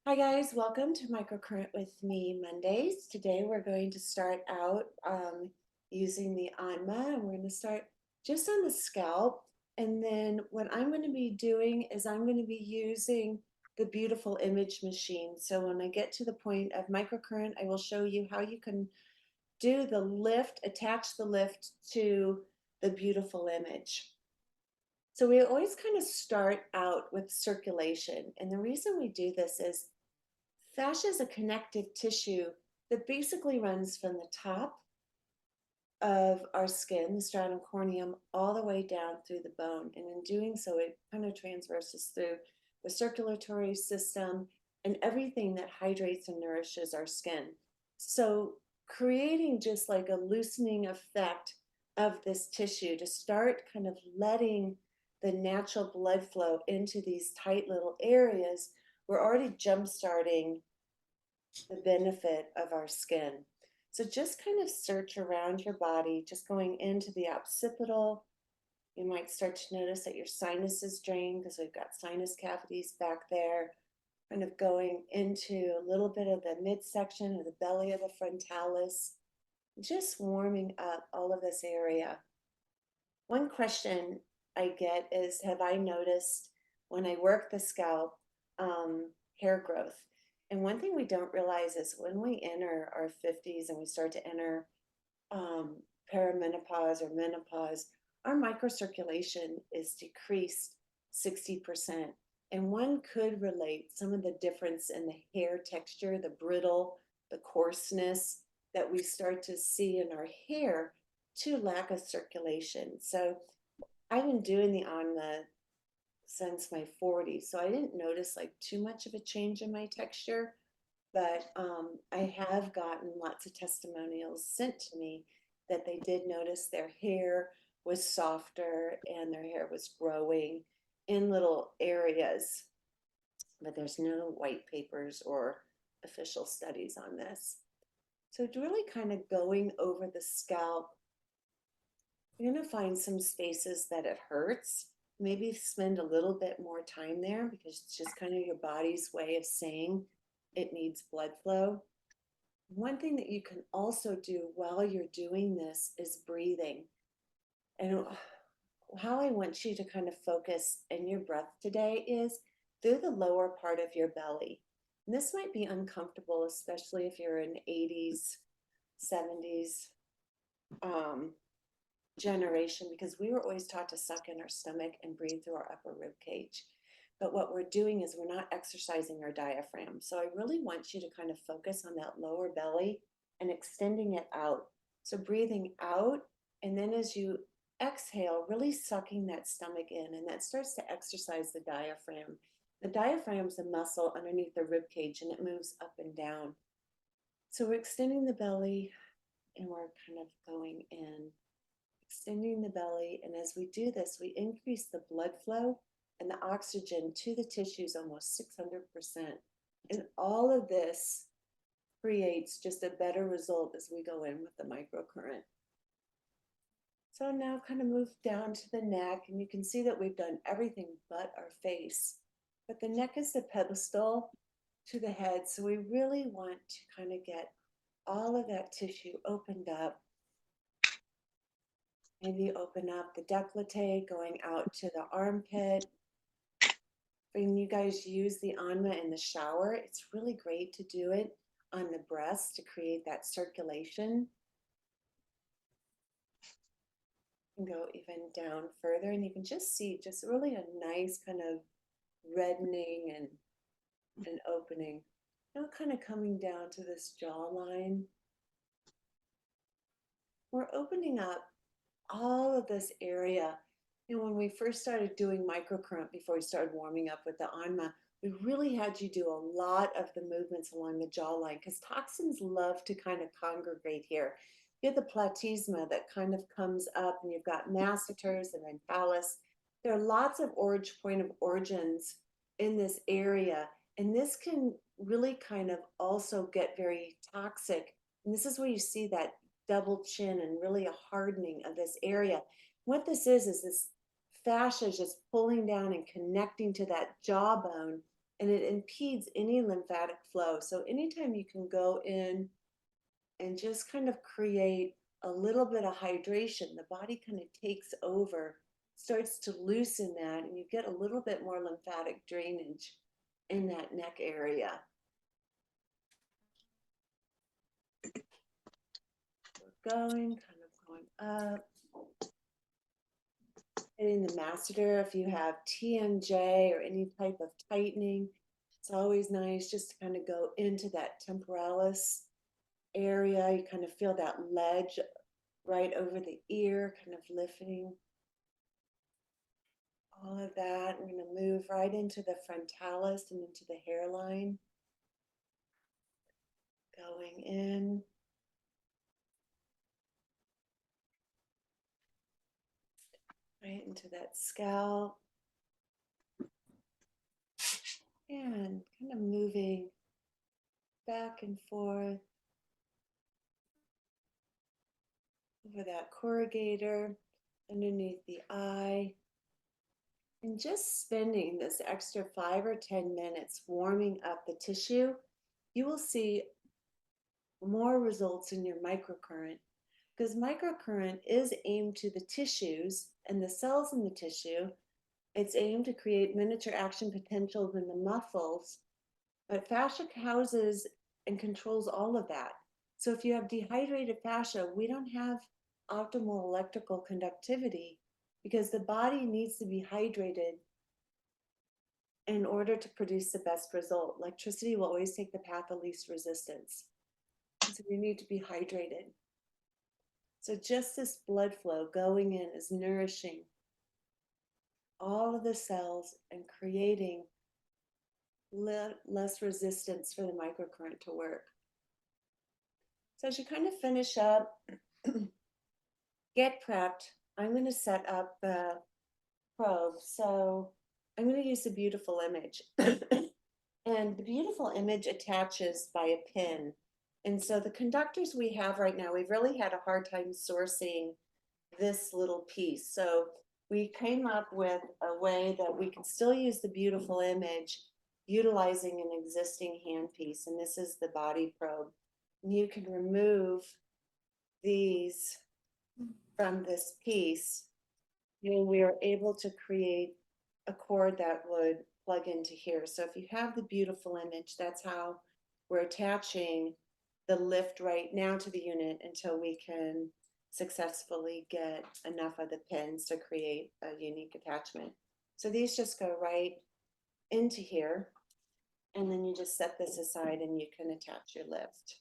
Hi guys, welcome to Microcurrent with me Mondays. Today we're going to start out using the Anma, and we're going to start just on the scalp. And then what I'm going to be doing is I'm going to be using the beautiful image machine. So when I get to the point of microcurrent, I will show you how you can do the lift, attach the lift to the beautiful image. So we always kind of start out with circulation. And the reason we do this is fascia is a connective tissue that basically runs from the top of our skin, the stratum corneum, all the way down through the bone. And in doing so, it kind of transverses through the circulatory system and everything that hydrates and nourishes our skin. So, creating just like a loosening effect of this tissue to start kind of letting the natural blood flow into these tight little areas, we're already jump starting the benefit of our skin. So just kind of search around your body, just going into the occipital. You might start to notice that your sinuses drain because we've got sinus cavities back there, kind of going into a little bit of the midsection of the belly of the frontalis, just warming up all of this area. One question I get is, have I noticed when I work the scalp, hair growth? And one thing we don't realize is when we enter our 50s and we start to enter um, perimenopause or menopause, our microcirculation is decreased 60%. And one could relate some of the difference in the hair texture, the brittle, the coarseness that we start to see in our hair to lack of circulation. So I've been doing the Anma since my 40s, so I didn't notice like too much of a change in my texture, but I have gotten lots of testimonials sent to me that they did notice their hair was softer and their hair was growing in little areas, but there's no white papers or official studies on this. So it's really kind of going over the scalp. You're going to find some spaces that it hurts. Maybe spend a little bit more time there because it's just kind of your body's way of saying it needs blood flow. One thing that you can also do while you're doing this is breathing. And how I want you to kind of focus in your breath today is through the lower part of your belly. And this might be uncomfortable, especially if you're in 80s, 70s, um, generation, because we were always taught to suck in our stomach and breathe through our upper rib cage. But what we're doing is we're not exercising our diaphragm. So I really want you to kind of focus on that lower belly and extending it out. So breathing out, and then as you exhale, really sucking that stomach in, and that starts to exercise the diaphragm. The diaphragm is a muscle underneath the rib cage and it moves up and down. So we're extending the belly and we're kind of going in, extending the belly. And as we do this, we increase the blood flow and the oxygen to the tissues almost 600%. And all of this creates just a better result as we go in with the microcurrent. So now kind of move down to the neck, and you can see that we've done everything but our face. But the neck is the pedestal to the head, so we really want to kind of get all of that tissue opened up. Maybe open up the décolleté going out to the armpit. When you guys use the Anma in the shower, it's really great to do it on the breast to create that circulation. And go even down further, and you can just see just really a nice kind of reddening and opening. Now kind of coming down to this jawline. We're opening up all of this area. And when we first started doing microcurrent, before we started warming up with the Anma, we really had you do a lot of the movements along the jawline because toxins love to kind of congregate here. You have the platysma that kind of comes up, and you've got masseters and then phallus. There are lots of point of origins in this area, and this can really kind of also get very toxic. And this is where you see that double chin and really a hardening of this area. What this is this fascia is just pulling down and connecting to that jawbone and it impedes any lymphatic flow. So anytime you can go in and just kind of create a little bit of hydration, the body kind of takes over, starts to loosen that, and you get a little bit more lymphatic drainage in that neck area. We're going, kind of going up. Hitting the masseter, if you have TMJ or any type of tightening, it's always nice just to kind of go into that temporalis area. You kind of feel that ledge right over the ear, kind of lifting all of that. We're going to move right into the frontalis and into the hairline. Going in. Right into that scalp. And kind of moving back and forth over that corrugator, underneath the eye. And just spending this extra 5 or 10 minutes warming up the tissue, you will see more results in your microcurrent, because microcurrent is aimed to the tissues and the cells in the tissue. It's aimed to create miniature action potentials in the muscles, but fascia houses and controls all of that. So if you have dehydrated fascia, we don't have optimal electrical conductivity because the body needs to be hydrated in order to produce the best result. Electricity will always take the path of least resistance. So we need to be hydrated. So just this blood flow going in is nourishing all of the cells and creating less resistance for the microcurrent to work. So as you kind of finish up, get prepped. I'm going to set up the probe. So I'm going to use a beautiful image. And the beautiful image attaches by a pin. And so the conductors we have right now, we've really had a hard time sourcing this little piece. So we came up with a way that we can still use the beautiful image utilizing an existing handpiece. And this is the body probe. And you can remove these from this piece. And we are able to create a cord that would plug into here. So if you have the beautiful image, that's how we're attaching the lift right now to the unit until we can successfully get enough of the pins to create a unique attachment. So these just go right into here, and then you just set this aside and you can attach your lift.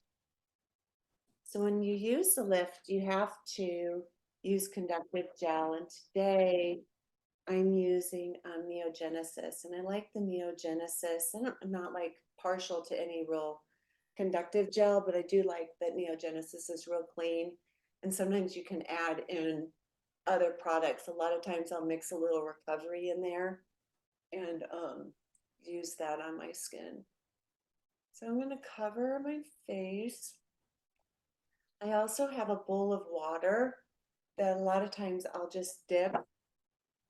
So when you use the lift, you have to use conductive gel, and today I'm using Neogenesis, and I like the Neogenesis. I'm not like partial to any real conductive gel, but I do like that Neogenesis is real clean. And sometimes you can add in other products. A lot of times I'll mix a little recovery in there and use that on my skin. So I'm going to cover my face. I also have a bowl of water that a lot of times I'll just dip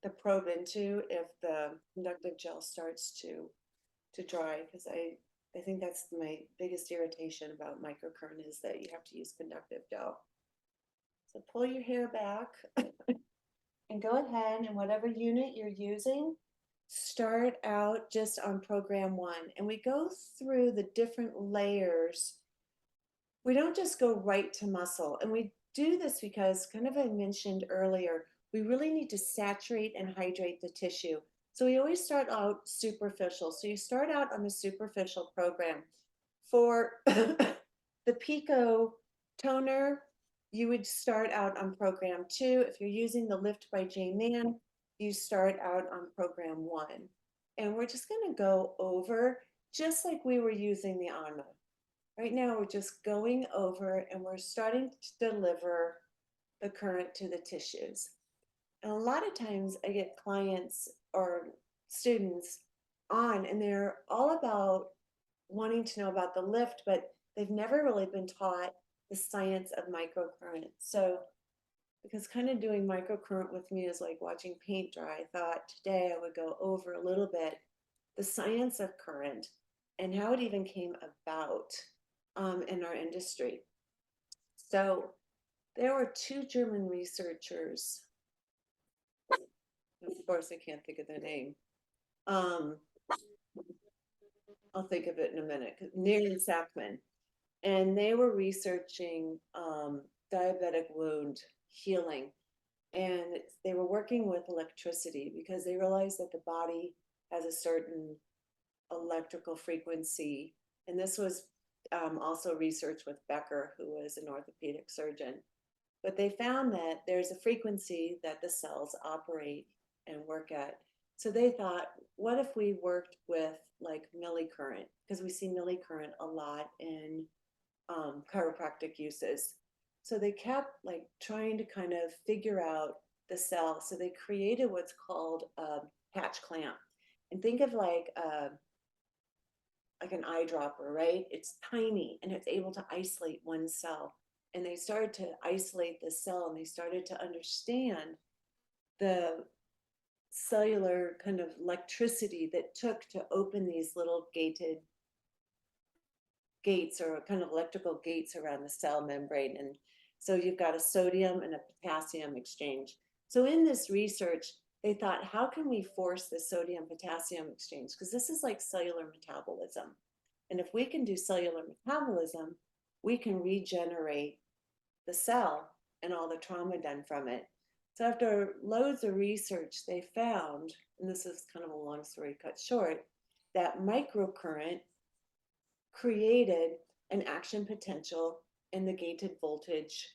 the probe into if the conductive gel starts to dry, because I think that's my biggest irritation about microcurrent is that you have to use conductive gel. So pull your hair back and go ahead, and whatever unit you're using, start out just on program 1. And we go through the different layers. We don't just go right to muscle. And we do this because, kind of I mentioned earlier, we really need to saturate and hydrate the tissue. So we always start out superficial. So you start out on a superficial program. For the Pico toner, you would start out on program 2. If you're using the Lift by byjanemann, you start out on program 1. And we're just going to go over just like we were using the Anma. Right now, we're just going over and we're starting to deliver the current to the tissues. And a lot of times I get clients or students on, and they're all about wanting to know about the lift, but they've never really been taught the science of microcurrent. So, because kind of doing microcurrent with me is like watching paint dry, I thought today I would go over a little bit the science of current and how it even came about in our industry. So there were two German researchers. Of course, I can't think of their name. Um, I'll think of it in a minute. Near Sackman, and they were researching diabetic wound healing, and they were working with electricity because they realized that the body has a certain electrical frequency. And this was also research with Becker, who was an orthopedic surgeon. But they found that there's a frequency that the cells operate and work at. So they thought, what if we worked with like millicurrent? Because we see millicurrent a lot in chiropractic uses. So they kept like trying to kind of figure out the cell. So they created what's called a patch clamp. And think of like an eyedropper, right? It's tiny and it's able to isolate one cell. And they started to isolate the cell and they started to understand the cellular kind of electricity that took to open these little gated gates or kind of electrical gates around the cell membrane. And so you've got a sodium and a potassium exchange. So in this research, they thought, how can we force the sodium potassium exchange? Because this is like cellular metabolism. And if we can do cellular metabolism, we can regenerate the cell and all the trauma done from it. So after loads of research, they found, and this is kind of a long story cut short, that microcurrent created an action potential in the gated voltage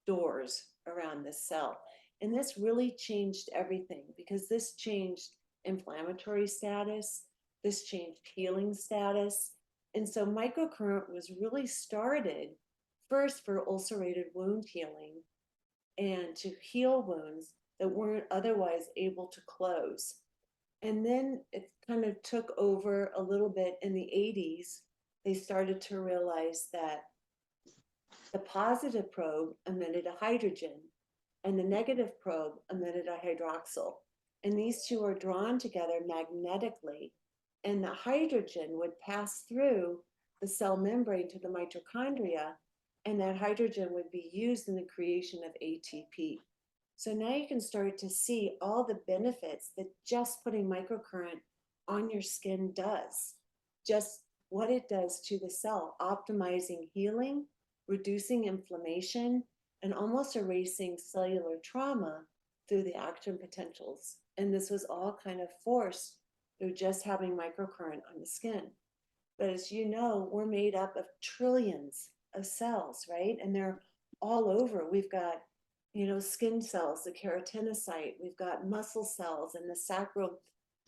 doors around this cell. And this really changed everything because this changed inflammatory status, this changed healing status. And so microcurrent was really started first for ulcerated wound healing and to heal wounds that weren't otherwise able to close. And then it kind of took over a little bit in the 80s. They started to realize that the positive probe emitted a hydrogen and the negative probe emitted a hydroxyl. And these two are drawn together magnetically. And the hydrogen would pass through the cell membrane to the mitochondria, and that hydrogen would be used in the creation of ATP. So now you can start to see all the benefits that just putting microcurrent on your skin does, just what it does to the cell, optimizing healing, reducing inflammation, and almost erasing cellular trauma through the action potentials. And this was all kind of forced through just having microcurrent on the skin. But as you know, we're made up of trillions of cells, right? And they're all over. We've got, skin cells, the keratinocyte, we've got muscle cells and the sacral,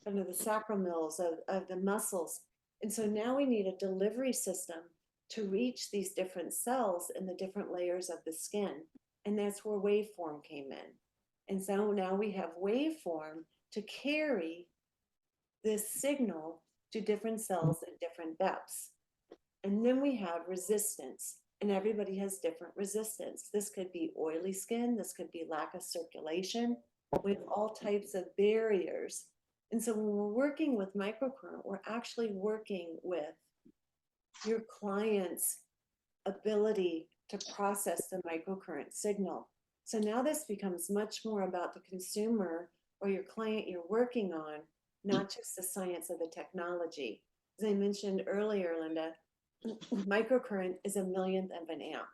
kind of the sacramills of the muscles. And so now we need a delivery system to reach these different cells in the different layers of the skin. And that's where waveform came in. And so now we have waveform to carry this signal to different cells at different depths. And then we have resistance, and everybody has different resistance. This could be oily skin, this could be lack of circulation. We have all types of barriers. And so when we're working with microcurrent, we're actually working with your client's ability to process the microcurrent signal. So now this becomes much more about the consumer or your client you're working on, not just the science of the technology. As I mentioned earlier, Linda, microcurrent is a millionth of an amp.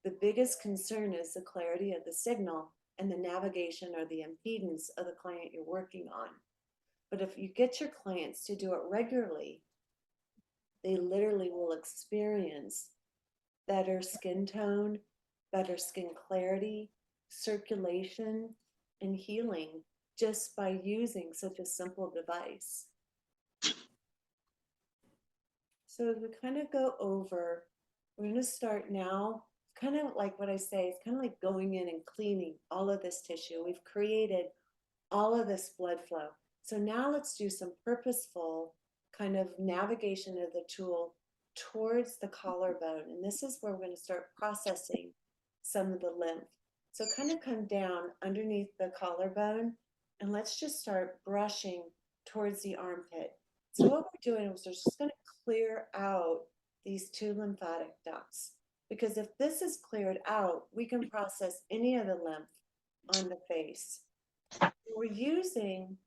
The biggest concern is the clarity of the signal and the navigation or the impedance of the client you're working on. But if you get your clients to do it regularly, they literally will experience better skin tone, better skin clarity, circulation, and healing just by using such a simple device. So as we kind of go over, we're going to start now, kind of like what I say, it's kind of like going in and cleaning all of this tissue. We've created all of this blood flow. So now let's do some purposeful kind of navigation of the tool towards the collarbone. And this is where we're going to start processing some of the lymph. So kind of come down underneath the collarbone and let's just start brushing towards the armpit. So what we're doing is we're just going to clear out these two lymphatic ducts, because if this is cleared out, we can process any of the lymph on the face. We're using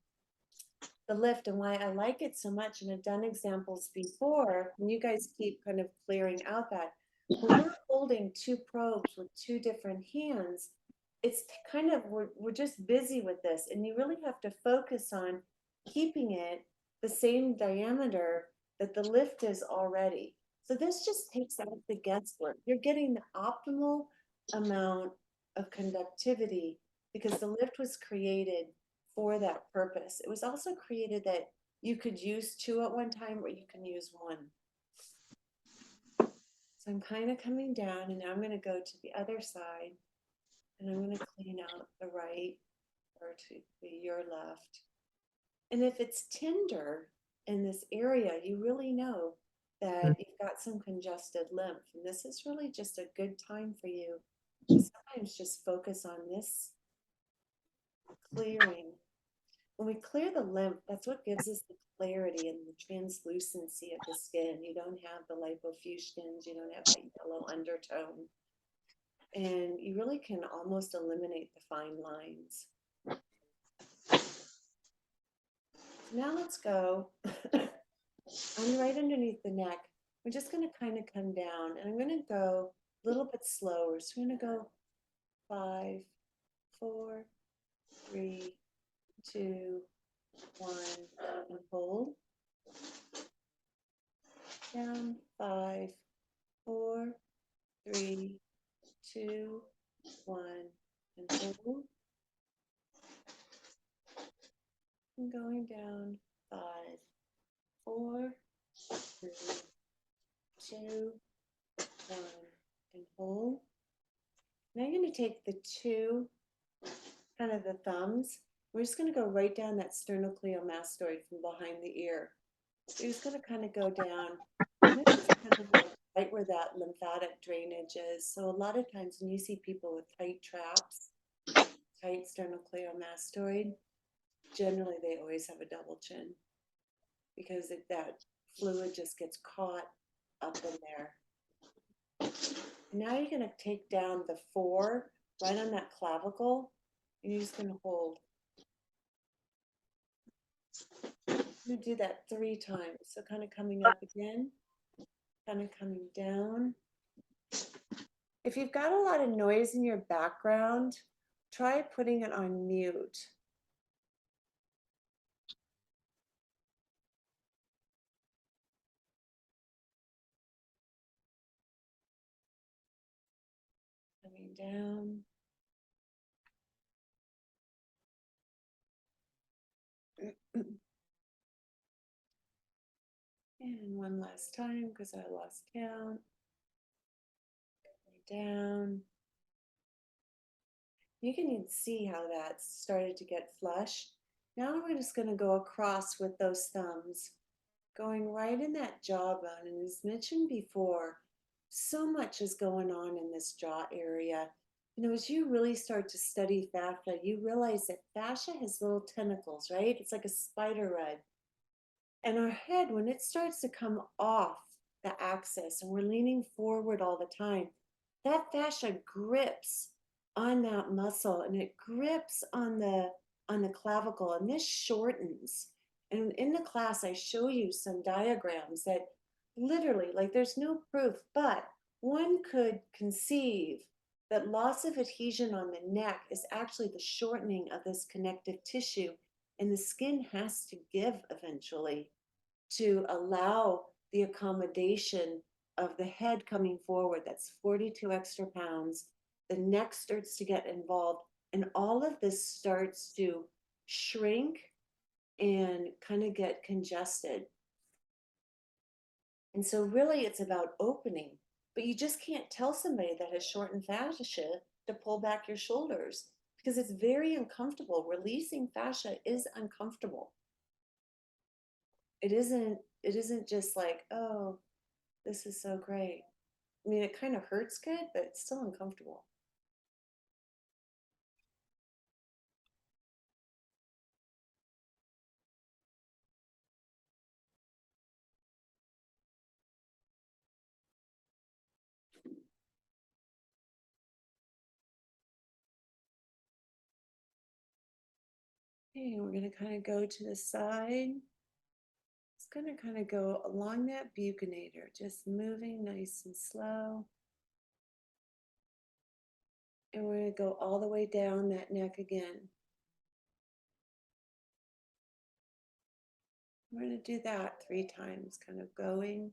the lift, and why I like it so much, and I've done examples before, and you guys keep kind of clearing out that when we're holding two probes with two different hands, it's kind of, we're just busy with this, and you really have to focus on keeping it the same diameter that the lift is already. So this just takes out the guesswork. You're getting the optimal amount of conductivity because the lift was created for that purpose. It was also created that you could use two at one time or you can use one. So I'm kind of coming down, and now I'm going to go to the other side, and I'm going to clean out the right or to your left. And if it's tender in this area, you really know that you've got some congested lymph. And this is really just a good time for you to sometimes just focus on this clearing. When we clear the lymph, that's what gives us the clarity and the translucency of the skin. You don't have the lipofuscins, you don't have that yellow undertone. And you really can almost eliminate the fine lines. So now let's go right underneath the neck. We're just going to kind of come down, and I'm going to go a little bit slower. So I'm going to go 5, 4, 3, 2, 1, and hold. Down, 5, 4, 3, 2, 1, and hold. And going down, 5, 4, 3, 2, 1, and hold. Now you're going to take the two, kind of the thumbs. We're just going to go right down that sternocleidomastoid from behind the ear. So you're just going to kind of go down. And this is kind of like right where that lymphatic drainage is. So a lot of times when you see people with tight traps, tight sternocleidomastoid, generally they always have a double chin because that fluid just gets caught up in there. And now you're going to take down the 4 right on that clavicle, and you're just going to hold. You do that 3 times. So kind of coming up again, kind of coming down. If you've got a lot of noise in your background, try putting it on mute. Coming down. And one last time because I lost count. Down. You can even see how that's started to get flush. Now we're just going to go across with those thumbs, going right in that jawbone. And as mentioned before, so much is going on in this jaw area. You know, as you really start to study fascia, you realize that fascia has little tentacles, right? It's like a spider web. And our head, when it starts to come off the axis and we're leaning forward all the time, that fascia grips on that muscle and it grips on the clavicle, and this shortens. And in the class, I show you some diagrams that literally, like there's no proof, but one could conceive that loss of adhesion on the neck is actually the shortening of this connective tissue, and the skin has to give eventually to allow the accommodation of the head coming forward. That's 42 extra pounds. The neck starts to get involved, and all of this starts to shrink and kind of get congested. And so, really, it's about opening, but you just can't tell somebody that has shortened fascia to pull back your shoulders because it's very uncomfortable. Releasing fascia is uncomfortable. It isn't just like, oh, this is so great. I mean, it kind of hurts good, but it's still uncomfortable. Okay, we're going to kind of go to the side. It's going to kind of go along that buccinator, just moving nice and slow. And we're going to go all the way down that neck again. We're going to do that 3 times, kind of going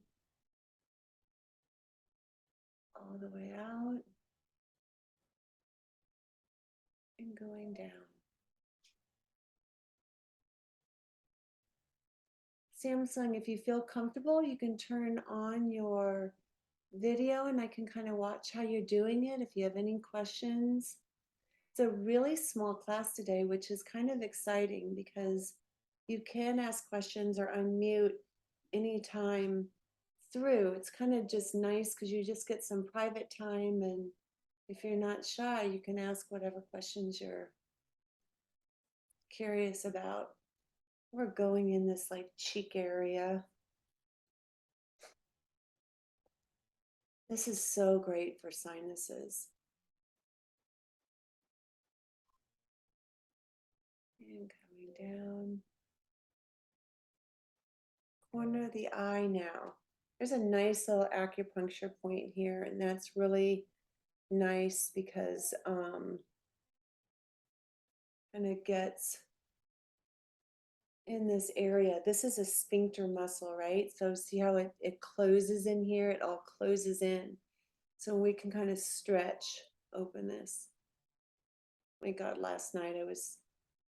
all the way out and going down. Samsung, if you feel comfortable, you can turn on your video and I can kind of watch how you're doing it. If you have any questions, it's a really small class today, which is kind of exciting because you can ask questions or unmute anytime through. It's kind of just nice because you just get some private time, and if you're not shy, you can ask whatever questions you're curious about. We're going in this like cheek area. This is so great for sinuses. And coming down. Corner of the eye now. There's a nice little acupuncture point here, and that's really nice because kind of gets in this area. This is a sphincter muscle, right? So see how it closes in here? It all closes in. So we can kind of stretch, open this. My God, last night I was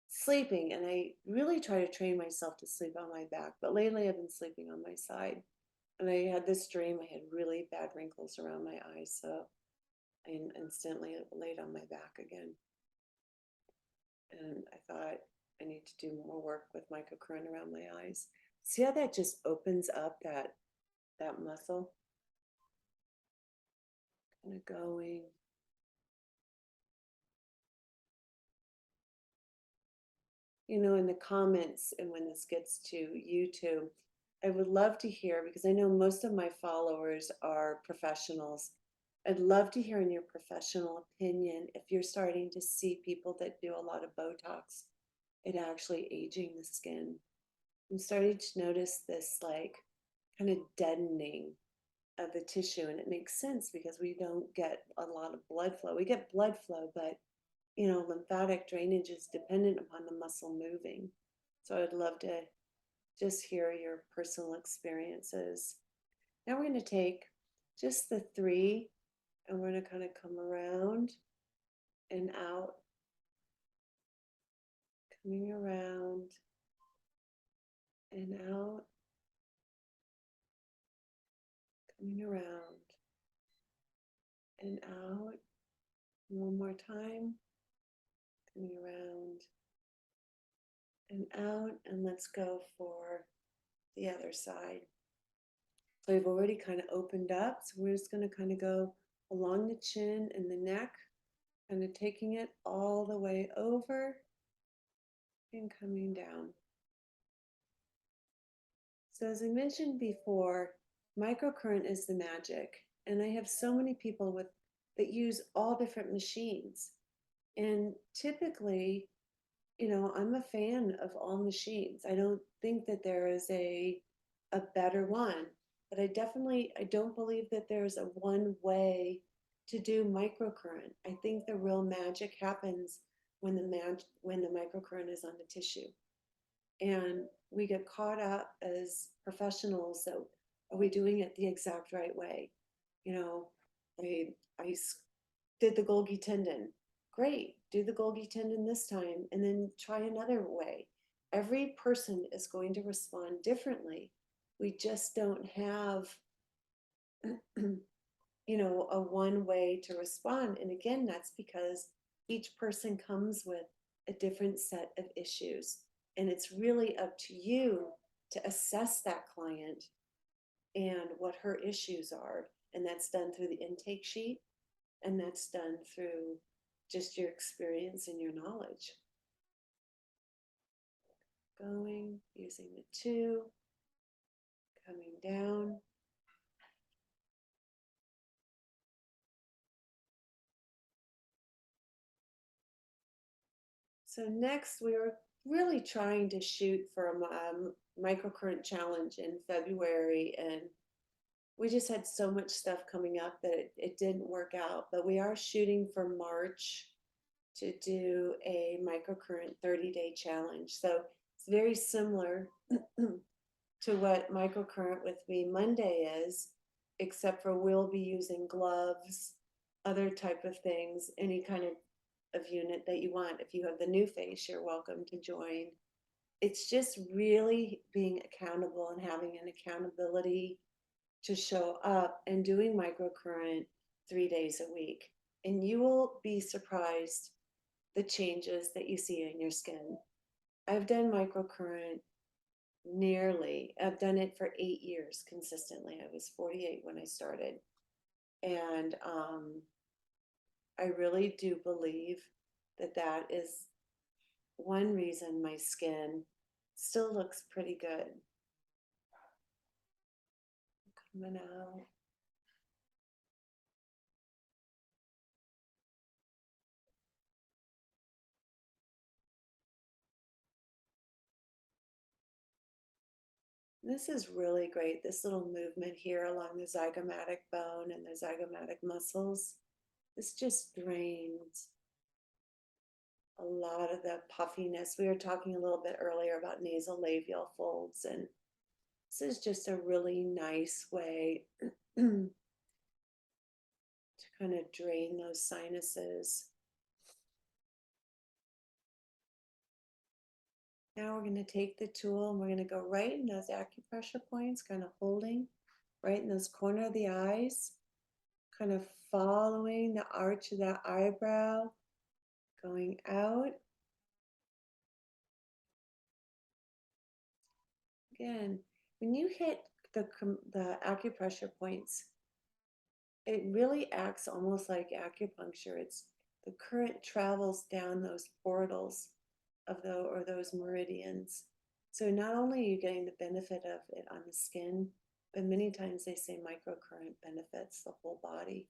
sleeping and I really try to train myself to sleep on my back, but lately I've been sleeping on my side. And I had this dream, I had really bad wrinkles around my eyes, so I instantly laid on my back again. And I thought I need to do more work with microcurrent around my eyes. See how that just opens up that muscle? Kind of going. You know, in the comments, and when this gets to YouTube, I would love to hear, because I know most of my followers are professionals. I'd love to hear in your professional opinion if you're starting to see people that do a lot of Botox, it actually aging the skin. I'm starting to notice this like kind of deadening of the tissue, and it makes sense because we don't get a lot of blood flow. We get blood flow, but you know, lymphatic drainage is dependent upon the muscle moving. So I'd love to just hear your personal experiences. Now we're going to take just the 3 and we're going to kind of come around and out, coming around and out, coming around and out. One more time, coming around and out, and let's go for the other side. So we've already kind of opened up, so we're just going to kind of go along the chin and the neck, kind of taking it all the way over and coming down. So as I mentioned before, microcurrent is the magic, and I have so many people that use all different machines, and typically, you know, I'm a fan of all machines. I don't think that there is a better one, but I don't believe that there's a one way to do microcurrent. I think the real magic happens when the microcurrent is on the tissue. And we get caught up as professionals that are we doing it the exact right way? You know, I did the Golgi tendon. Great, do the Golgi tendon this time and then try another way. Every person is going to respond differently. We just don't have, you know, a one way to respond. And again, that's because each person comes with a different set of issues. And it's really up to you to assess that client and what her issues are. And that's done through the intake sheet, and that's done through just your experience and your knowledge. Going, using the 2, coming down. So next we're really trying to shoot for a microcurrent challenge in February, and we just had so much stuff coming up that it didn't work out. But we are shooting for March to do a microcurrent 30-day challenge. So it's very similar to what microcurrent with me Monday is, except for we'll be using gloves, other type of things, any kind of unit that you want. If you have the new face, you're welcome to join. It's just really being accountable and having an accountability to show up and doing microcurrent 3 days a week. And you will be surprised the changes that you see in your skin. I've done microcurrent I've done it for 8 years consistently. I was 48 when I started. And I really do believe that that is one reason my skin still looks pretty good. Coming out. This is really great, this little movement here along the zygomatic bone and the zygomatic muscles. This just drains a lot of the puffiness. We were talking a little bit earlier about nasolabial folds, and this is just a really nice way to kind of drain those sinuses. Now we're going to take the tool and we're going to go right in those acupressure points, kind of holding right in those corner of the eyes, kind of following the arch of that eyebrow, going out. Again, when you hit the acupressure points, it really acts almost like acupuncture. It's the current travels down those portals of those meridians. So not only are you getting the benefit of it on the skin, but many times they say microcurrent benefits the whole body.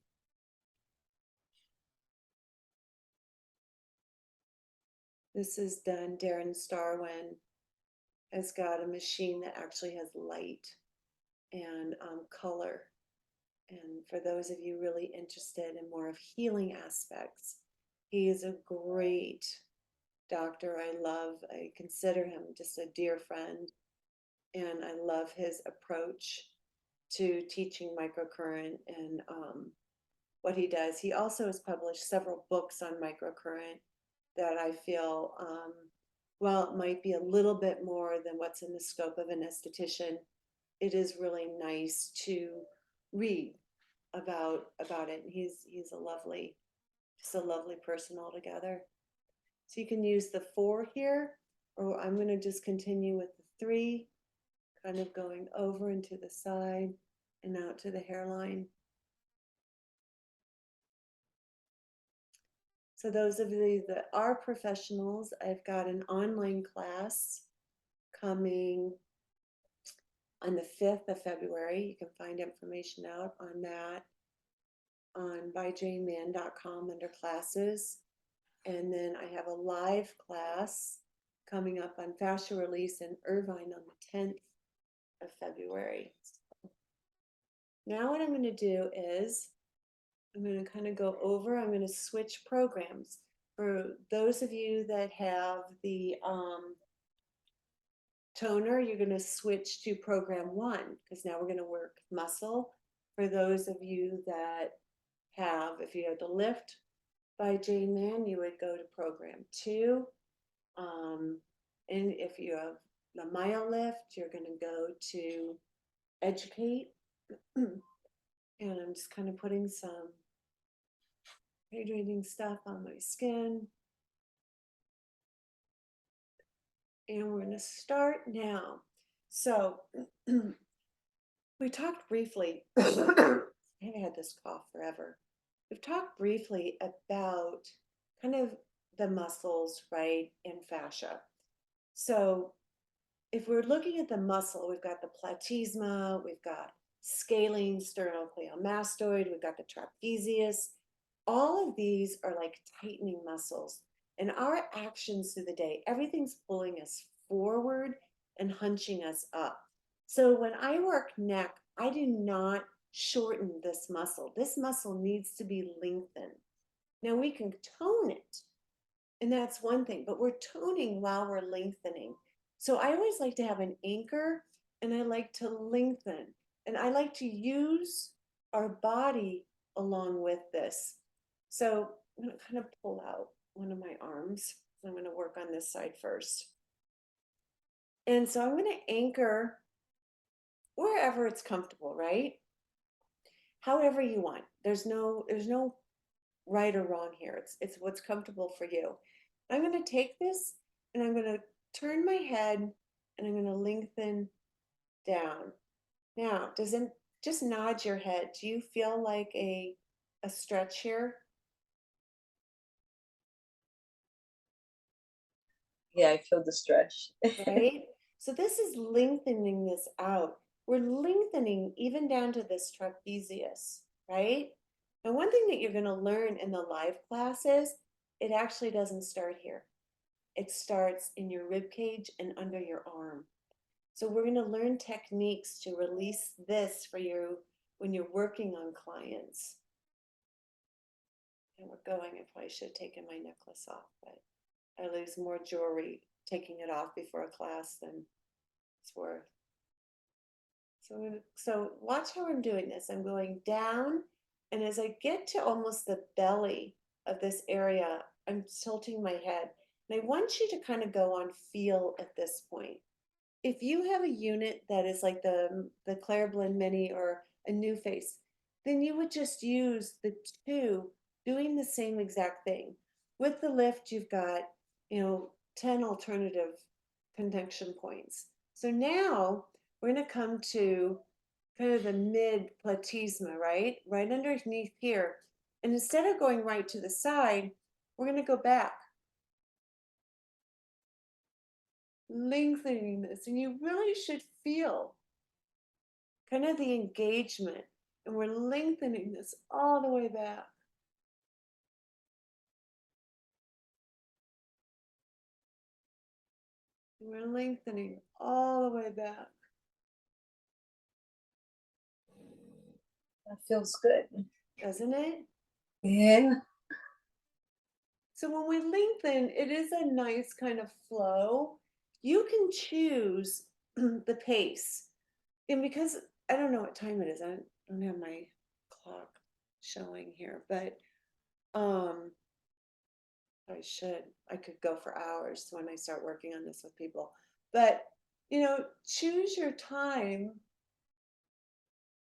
This is done. Darren Starwin has got a machine that actually has light and color. And for those of you really interested in more of healing aspects, he is a great doctor. I consider him just a dear friend, and I love his approach to teaching microcurrent and what he does. He also has published several books on microcurrent that I feel, well, it might be a little bit more than what's in the scope of an esthetician. It is really nice to read about it. And he's just a lovely person altogether. So you can use the 4 here, or I'm going to just continue with the 3, kind of going over into the side and out to the hairline. So those of you that are professionals, I've got an online class coming on the 5th of February. You can find information out on that on byjanemann.com under classes. And then I have a live class coming up on fascia release in Irvine on the 10th of February. Now what I'm going to do is I'm going to kind of go over, I'm going to switch programs. For those of you that have the toner, you're going to switch to program 1, because now we're going to work muscle. For those of you that have, if you have the lift by Jane Mann, you would go to program 2. And if you have the mile lift, you're going to go to educate. And I'm just kind of putting some hydrating stuff on my skin. And we're going to start now. So we talked briefly, I've had this cough forever. We've talked briefly about kind of the muscles, right, and fascia. So if we're looking at the muscle, we've got the platysma, we've got scalene sternocleidomastoid, we've got the trapezius. All of these are like tightening muscles. And our actions through the day, everything's pulling us forward and hunching us up. So when I work neck, I do not shorten this muscle. This muscle needs to be lengthened. Now we can tone it, and that's one thing, but we're toning while we're lengthening. So I always like to have an anchor, and I like to lengthen, and I like to use our body along with this. So I'm going to kind of pull out one of my arms. I'm going to work on this side first. And so I'm going to anchor wherever it's comfortable, right? However you want. There's no right or wrong here. It's what's comfortable for you. I'm going to take this and I'm going to turn my head and I'm going to lengthen down. Now, doesn't just nod your head. Do you feel like a stretch here? Yeah, I feel the stretch. Right? So this is lengthening this out. We're lengthening even down to this trapezius, right? And one thing that you're going to learn in the live classes, it actually doesn't start here. It starts in your rib cage and under your arm. So we're going to learn techniques to release this for you when you're working on clients. And we're going, I probably should have taken my necklace off, but I lose more jewelry taking it off before a class than it's worth. So watch how I'm doing this. I'm going down, and as I get to almost the belly of this area, I'm tilting my head. And I want you to kind of go on feel at this point. If you have a unit that is like the Clairblend Mini or a New Face, then you would just use the two doing the same exact thing. With the lift, you've got, 10 alternative connection points. So now we're going to come to kind of the mid platysma, right? Right underneath here. And instead of going right to the side, we're going to go back, lengthening this. And you really should feel kind of the engagement. And we're lengthening this all the way back. And we're lengthening all the way back. That feels good. Doesn't it? Yeah. So when we lengthen, it is a nice kind of flow. You can choose the pace. And because I don't know what time it is, I don't have my clock showing here, but um, I should. I could go for hours when I start working on this with people. But, choose your time,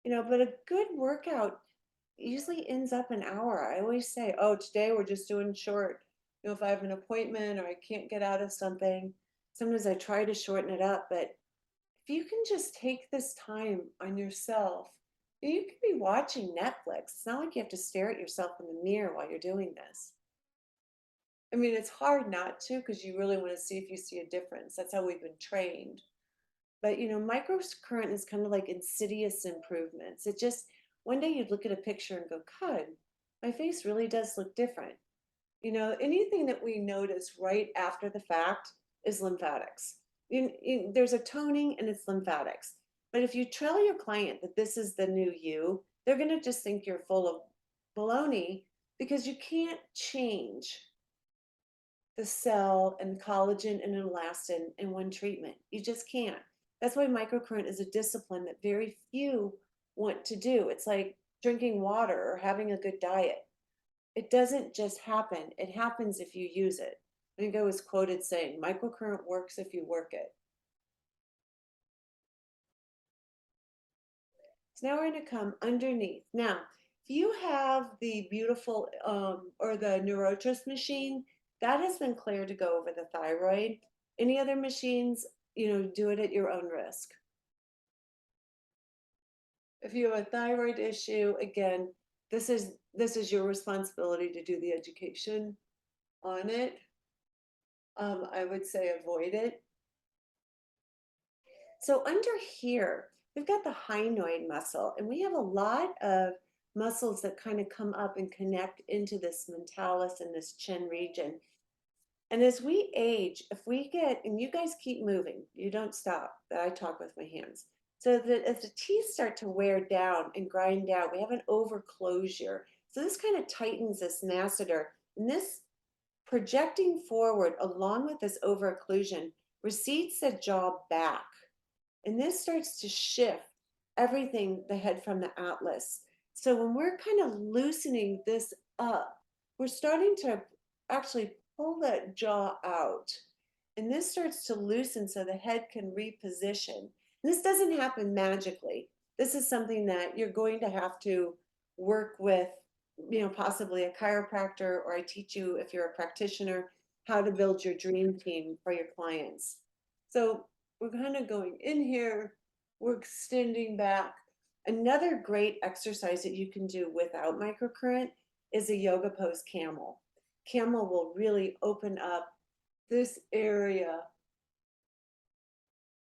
but a good workout usually ends up an hour. I always say, oh, today we're just doing short. If I have an appointment or I can't get out of something, sometimes I try to shorten it up. But if you can just take this time on yourself, you could be watching Netflix. It's not like you have to stare at yourself in the mirror while you're doing this. I mean, it's hard not to because you really want to see if you see a difference. That's how we've been trained. But microcurrent is kind of like insidious improvements. It just one day you'd look at a picture and go, God, my face really does look different. Anything that we notice right after the fact is lymphatics. There's a toning and it's lymphatics. But if you tell your client that this is the new you, they're going to just think you're full of baloney because you can't change the cell and collagen and elastin in one treatment. You just can't. That's why microcurrent is a discipline that very few want to do. It's like drinking water or having a good diet. It doesn't just happen. It happens if you use it. I think I was quoted saying, microcurrent works if you work it. So now we're going to come underneath. Now, if you have the beautiful or the Neurotrust machine, that has been cleared to go over the thyroid. Any other machines, do it at your own risk. If you have a thyroid issue, again, this is your responsibility to do the education on it. I would say avoid it. So under here, we've got the hyoid muscle, and we have a lot of muscles that kind of come up and connect into this mentalis and this chin region. And as we age, if we get, and you guys keep moving, you don't stop, that I talk with my hands. So that if the teeth start to wear down and grind down, we have an overclosure. So this kind of tightens this masseter. And this projecting forward along with this over-occlusion recedes the jaw back. And this starts to shift everything, the head from the atlas. So when we're kind of loosening this up, we're starting to actually pull that jaw out. And this starts to loosen so the head can reposition. And this doesn't happen magically. This is something that you're going to have to work with, possibly a chiropractor, or I teach you, if you're a practitioner, how to build your dream team for your clients. So we're kind of going in here, we're extending back. Another great exercise that you can do without microcurrent is a yoga pose camel. Camel will really open up this area.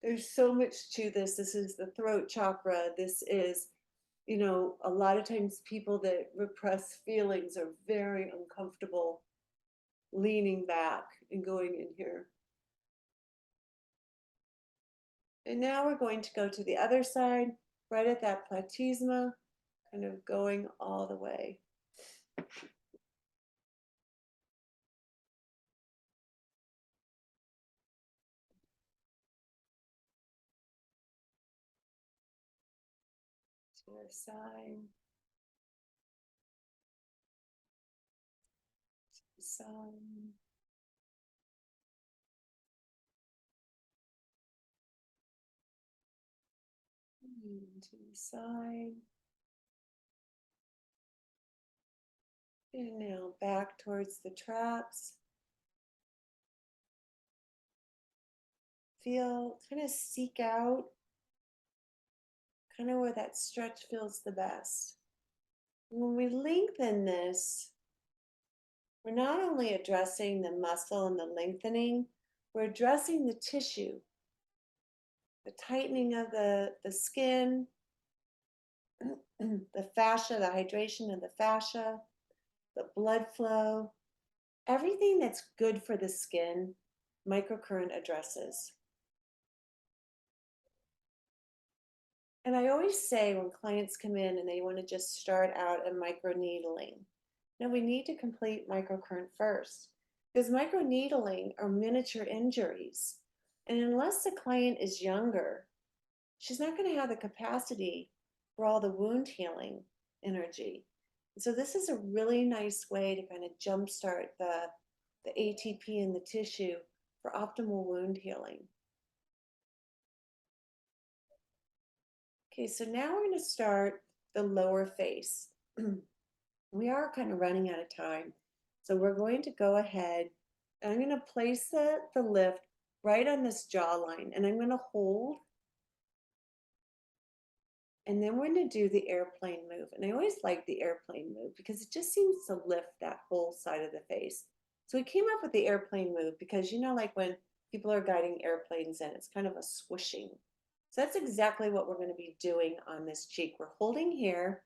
There's so much to this. This is the throat chakra. This is, a lot of times people that repress feelings are very uncomfortable leaning back and going in here. And now we're going to go to the other side, right at that platysma, kind of going all the way. To the side, to the side. To the side. And now back towards the traps. Feel, kind of seek out kind of where that stretch feels the best. When we lengthen this, we're not only addressing the muscle and the lengthening, we're addressing the tissue, the tightening of the skin, the fascia, the hydration of the fascia, the blood flow, everything that's good for the skin, microcurrent addresses. And I always say when clients come in and they want to just start out at microneedling, no, we need to complete microcurrent first, because microneedling are miniature injuries. And unless the client is younger, she's not going to have the capacity for all the wound healing energy. And so this is a really nice way to kind of jumpstart the ATP in the tissue for optimal wound healing. Okay, so now we're going to start the lower face. We are kind of running out of time. So we're going to go ahead and I'm going to place the lift right on this jawline, and I'm going to hold. And then we're going to do the airplane move. And I always like the airplane move because it just seems to lift that whole side of the face. So we came up with the airplane move because, like when people are guiding airplanes in, it's kind of a swooshing. So that's exactly what we're going to be doing on this cheek. We're holding here.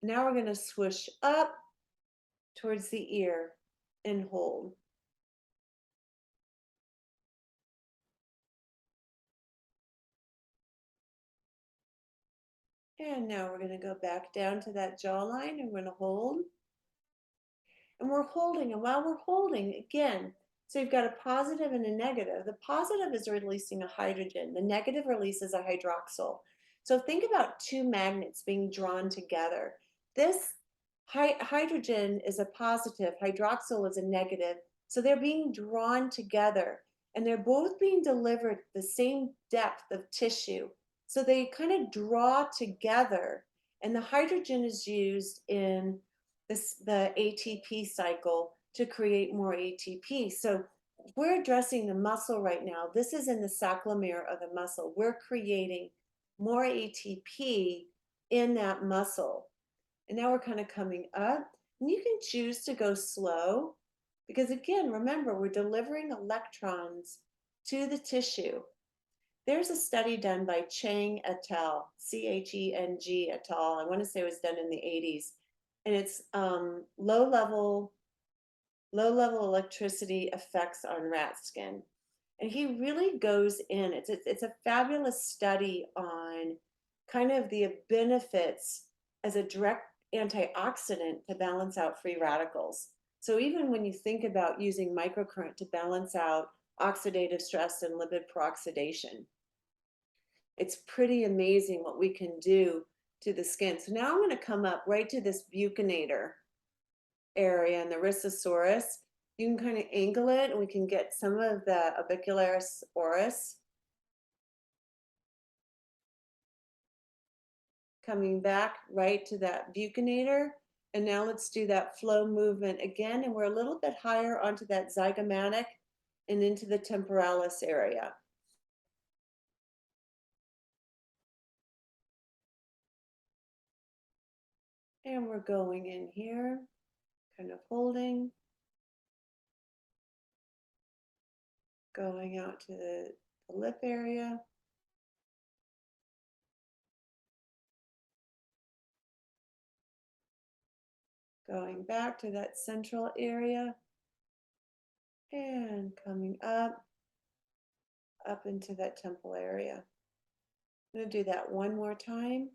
Now we're going to swoosh up towards the ear and hold. And now we're going to go back down to that jawline and we're going to hold. And we're holding, and while we're holding, again, so you've got a positive and a negative. The positive is releasing a hydrogen. The negative releases a hydroxyl. So think about two magnets being drawn together. This hydrogen is a positive, hydroxyl is a negative. So they're being drawn together, and they're both being delivered the same depth of tissue. So they kind of draw together, and the hydrogen is used in the ATP cycle to create more ATP. So we're addressing the muscle right now. This is in the sarcomere of the muscle. We're creating more ATP in that muscle. And now we're kind of coming up. And you can choose to go slow because, again, remember, we're delivering electrons to the tissue. There's a study done by Cheng et al., Cheng et al. I want to say it was done in the 80s. And it's low level low-level electricity effects on rat skin. And he really goes in. It's a fabulous study on kind of the benefits as a direct antioxidant to balance out free radicals. So even when you think about using microcurrent to balance out oxidative stress and lipid peroxidation, it's pretty amazing what we can do to the skin. So now I'm going to come up right to this buccinator area in the Rhizosaurus. You can kind of angle it and we can get some of the Orbicularis oris coming back right to that buccinator. And now let's do that flow movement again. And we're a little bit higher onto that zygomatic and into the temporalis area. And we're going in here, kind of holding, going out to the lip area. Going back to that central area and coming up into that temple area. I'm going to do that one more time.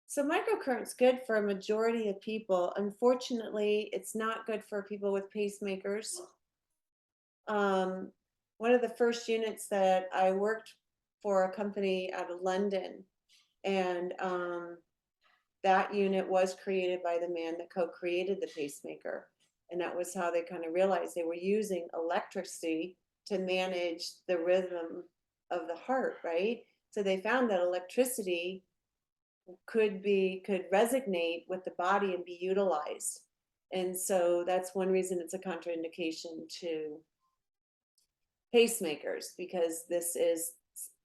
So microcurrent's good for a majority of people. Unfortunately, it's not good for people with pacemakers. One of the first units that I worked for a company out of London, and that unit was created by the man that co-created the pacemaker. And that was how they kind of realized they were using electricity to manage the rhythm of the heart, right? So they found that electricity could resonate with the body and be utilized. And so that's one reason it's a contraindication to pacemakers, because this is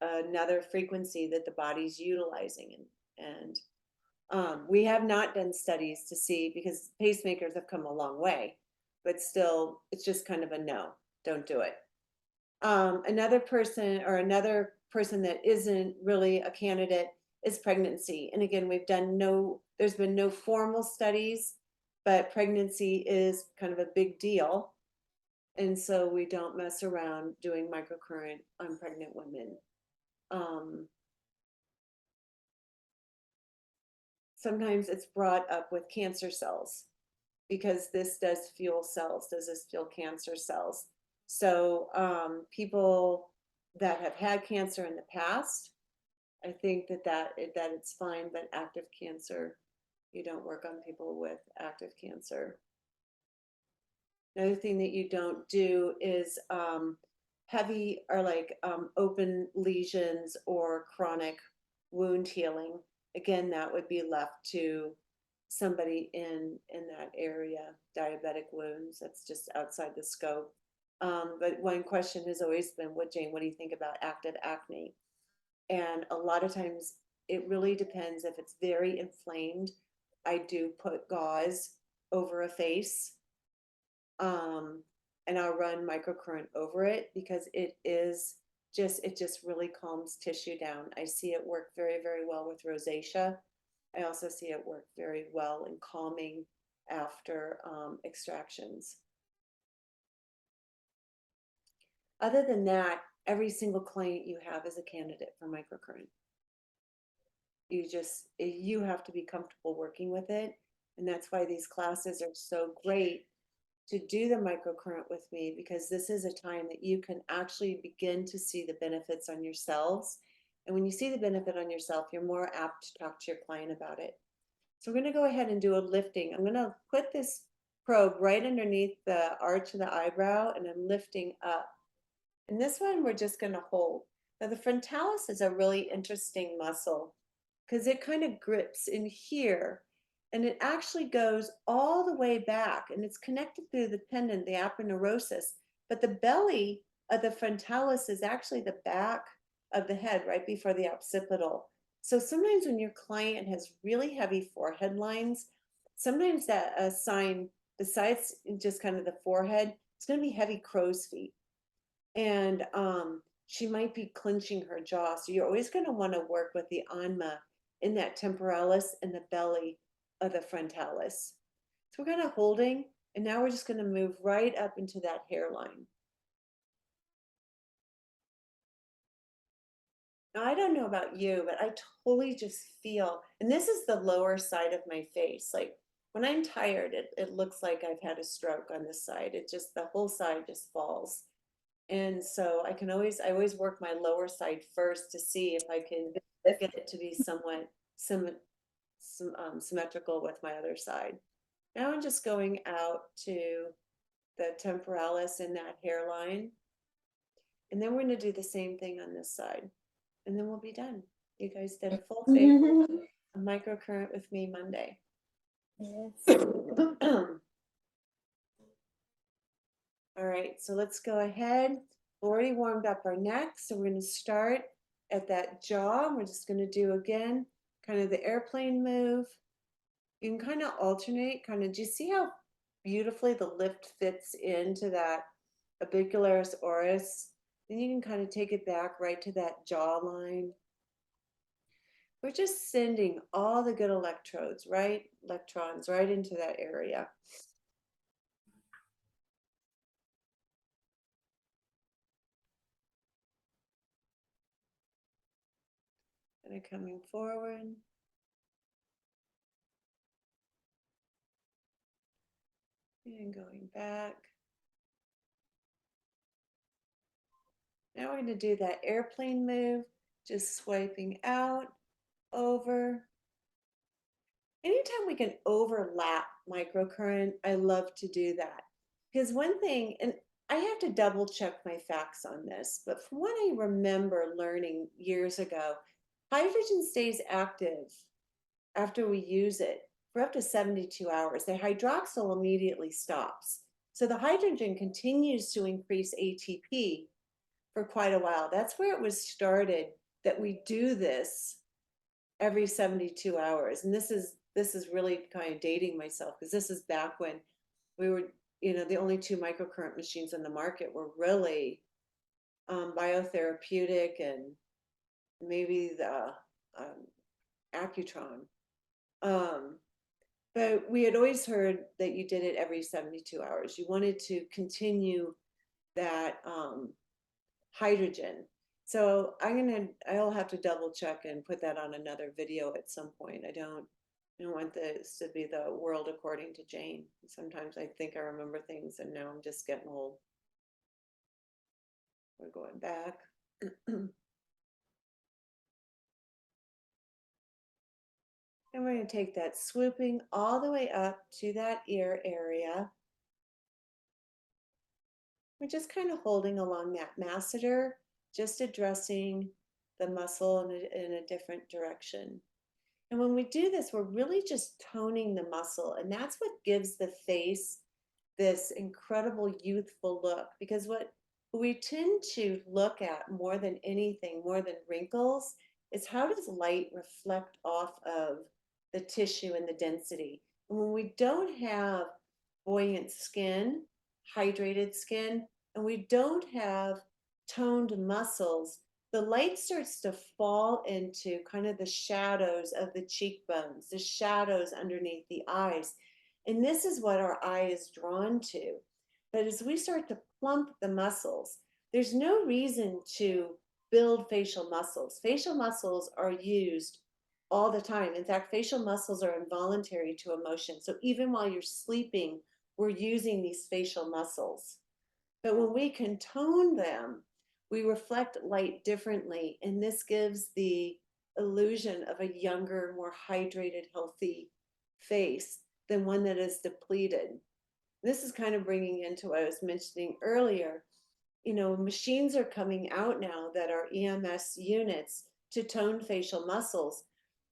another frequency that the body's utilizing. And we have not done studies to see, because pacemakers have come a long way, but still, it's just kind of a no, don't do it. Another person that isn't really a candidate is pregnancy. And again, there's been no formal studies, but pregnancy is kind of a big deal. And so we don't mess around doing microcurrent on pregnant women. Sometimes it's brought up with cancer cells, because this does fuel cells. Does this fuel cancer cells? So people that have had cancer in the past, I think that it's fine, but active cancer, you don't work on people with active cancer. Another thing that you don't do is heavy or like open lesions or chronic wound healing. Again, that would be left to somebody in that area. Diabetic wounds, that's just outside the scope. But one question has always been, Jane, what do you think about active acne? And a lot of times it really depends. If it's very inflamed, I do put gauze over a face, and I'll run microcurrent over it, because it just really calms tissue down. I see it work very, very well with rosacea. I also see it work very well in calming after extractions. Other than that, every single client you have is a candidate for microcurrent. You have to be comfortable working with it. And that's why these classes are so great to do the microcurrent with me, because this is a time that you can actually begin to see the benefits on yourselves. And when you see the benefit on yourself, you're more apt to talk to your client about it. So we're going to go ahead and do a lifting. I'm going to put this probe right underneath the arch of the eyebrow, and I'm lifting up. And this one we're just going to hold. Now the frontalis is a really interesting muscle, because it kind of grips in here, and it actually goes all the way back, and it's connected through the tendon, the aponeurosis. But the belly of the frontalis is actually the back of the head, right before the occipital. So sometimes when your client has really heavy forehead lines, sometimes that a sign, besides just kind of the forehead, it's going to be heavy crow's feet. And she might be clenching her jaw. So you're always going to want to work with the anma in that temporalis and the belly. of the frontalis. So we're kind of holding, and now we're just going to move right up into that hairline. Now, I don't know about you, but I totally just feel, and this is the lower side of my face. Like when I'm tired, it looks like I've had a stroke on this side. It just, the whole side just falls. And so I always work my lower side first to see if I can get it to be somewhat symmetrical with my other side. Now I'm just going out to the temporalis in that hairline. And then we're going to do the same thing on this side. And then we'll be done. You guys did a full face, a microcurrent with me Monday. Yes. All right, so let's go ahead. We already warmed up our neck, so we're going to start at that jaw. We're just going to do again kind of the airplane move. You can kind of alternate, kind of, do you see how beautifully the lift fits into that orbicularis oris? Then you can kind of take it back right to that jawline. We're just sending all the good electrons right into that area. And coming forward. And going back. Now we're going to do that airplane move, just swiping out, over. Anytime we can overlap microcurrent, I love to do that. Because one thing, and I have to double check my facts on this, but from what I remember learning years ago, hydrogen stays active after we use it for up to 72 hours. The hydroxyl immediately stops. So the hydrogen continues to increase ATP for quite a while. That's where it was started, that we do this every 72 hours. And this is really kind of dating myself, because this is back when we were, the only two microcurrent machines on the market were really biotherapeutic and maybe the Accutron. But we had always heard that you did it every 72 hours. You wanted to continue that hydrogen. So I'll have to double check and put that on another video at some point. I don't want this to be the world according to Jane. Sometimes I think I remember things and now I'm just getting old. We're going back. And we're going to take that swooping all the way up to that ear area. We're just kind of holding along that masseter, just addressing the muscle in a different direction. And when we do this, we're really just toning the muscle. And that's what gives the face this incredible youthful look. Because what we tend to look at more than anything, more than wrinkles, is how does light reflect off of the tissue and the density. And when we don't have buoyant skin, hydrated skin, and we don't have toned muscles, the light starts to fall into kind of the shadows of the cheekbones, the shadows underneath the eyes. And this is what our eye is drawn to. But as we start to plump the muscles, there's no reason to build facial muscles. Facial muscles are used all the time. In fact, facial muscles are involuntary to emotion. So even while you're sleeping, we're using these facial muscles. But when we can tone them, we reflect light differently. And this gives the illusion of a younger, more hydrated, healthy face than one that is depleted. This is kind of bringing into what I was mentioning earlier. Machines are coming out now that are EMS units to tone facial muscles,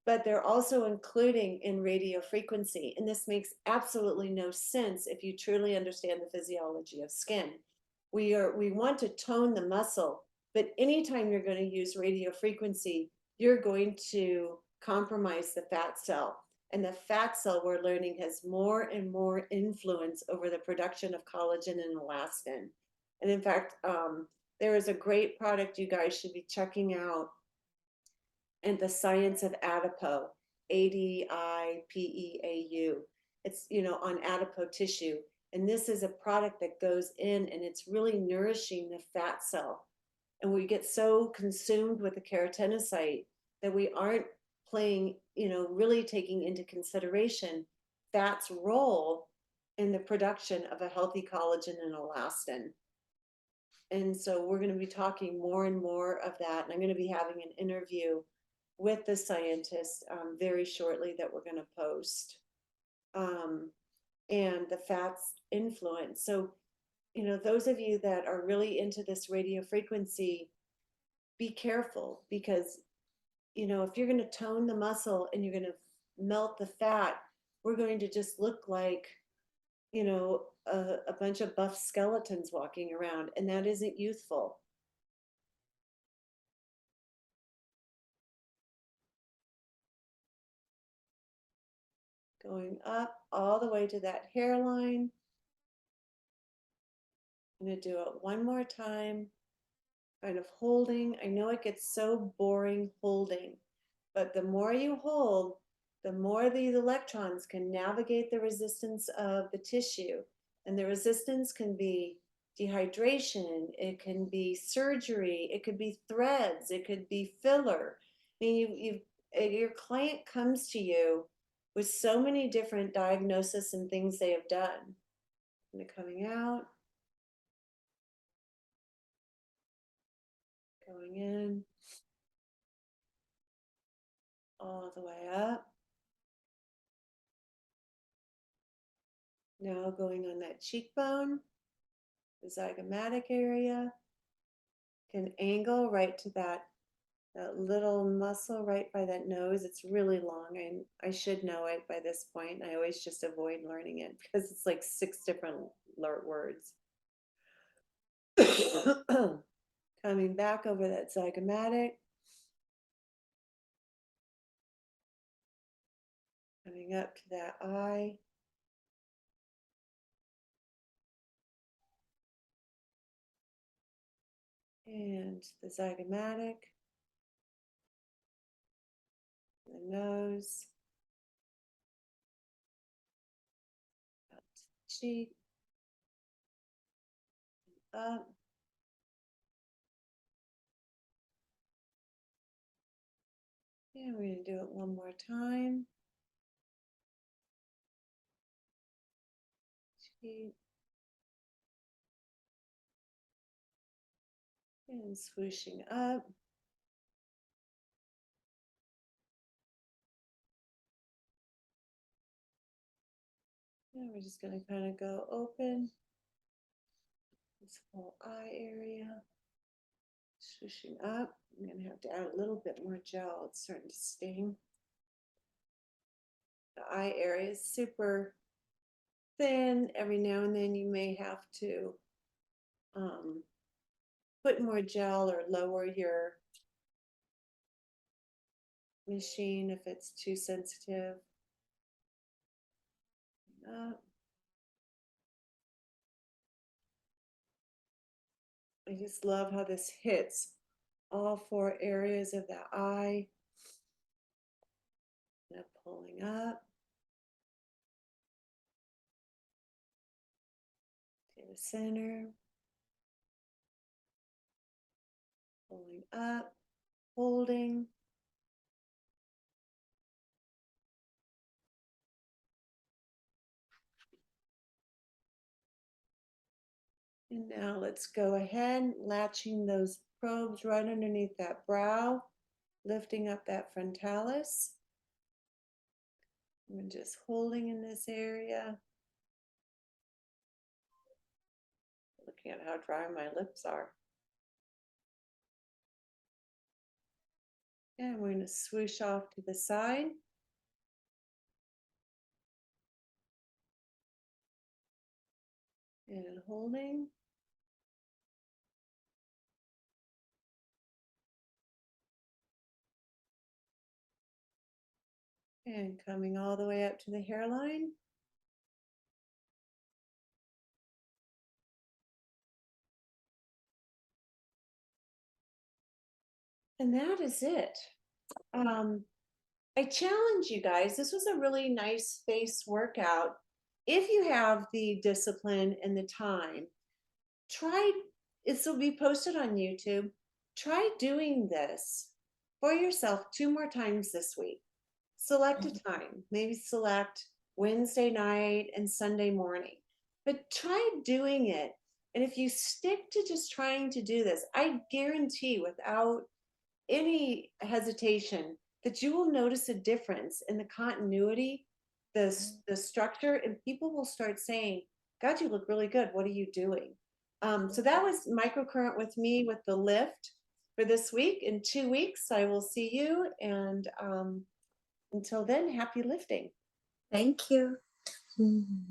but they're also including in radio frequency. And this makes absolutely no sense if you truly understand the physiology of skin. We want to tone the muscle, but anytime you're going to use radio frequency, you're going to compromise the fat cell. And the fat cell, we're learning, has more and more influence over the production of collagen and elastin. And in fact, there is a great product you guys should be checking out, and the science of adipose. ADIPEAU. It's, on adipose tissue. And this is a product that goes in and it's really nourishing the fat cell. And we get so consumed with the keratinocyte that we aren't playing, really taking into consideration fat's role in the production of a healthy collagen and elastin. And so we're going to be talking more and more of that. And I'm going to be having an interview with the scientist very shortly that we're going to post. And the fat's influence. So, those of you that are really into this radio frequency, be careful because, if you're going to tone the muscle and you're going to melt the fat, we're going to just look like, a bunch of buff skeletons walking around, and that isn't youthful. Going up all the way to that hairline. I'm going to do it one more time, kind of holding. I know it gets so boring holding, but the more you hold, the more these electrons can navigate the resistance of the tissue. And the resistance can be dehydration, it can be surgery, it could be threads, it could be filler. I mean, your client comes to you with so many different diagnoses and things they have done. And they're coming out, going in, all the way up. Now going on that cheekbone, the zygomatic area, can angle right to that little muscle right by that nose. It's really long, and I should know it by this point. I always just avoid learning it because it's like 6 different words. Coming back over that zygomatic, coming up to that eye. And the zygomatic, the nose, up to the cheek, up. And we're going to do it one more time. Cheek. And swooshing up. And we're just going to kind of go open this whole eye area. Swooshing up. I'm going to have to add a little bit more gel. It's starting to sting. The eye area is super thin. Every now and then you may have to put more gel or lower your machine if it's too sensitive. I just love how this hits all 4 areas of the eye. Now pulling up to the center, pulling up, holding. And now let's go ahead, latching those probes right underneath that brow, lifting up that frontalis. I'm just holding in this area. Looking at how dry my lips are. And we're going to swoosh off to the side. And holding. And coming all the way up to the hairline. And that is it. I challenge you guys. This was a really nice face workout. If you have the discipline and the time, try this will be posted on YouTube. Try doing this for yourself 2 more times this week. Select a Mhm. time, maybe select Wednesday night and Sunday morning, but try doing it. And if you stick to just trying to do this, I guarantee without any hesitation that you will notice a difference in the continuity, the structure, and people will start saying, God, you look really good. What are you doing? So that was microcurrent with me with the lift for this week. In 2 weeks, I will see you. And until then, happy lifting. Thank you.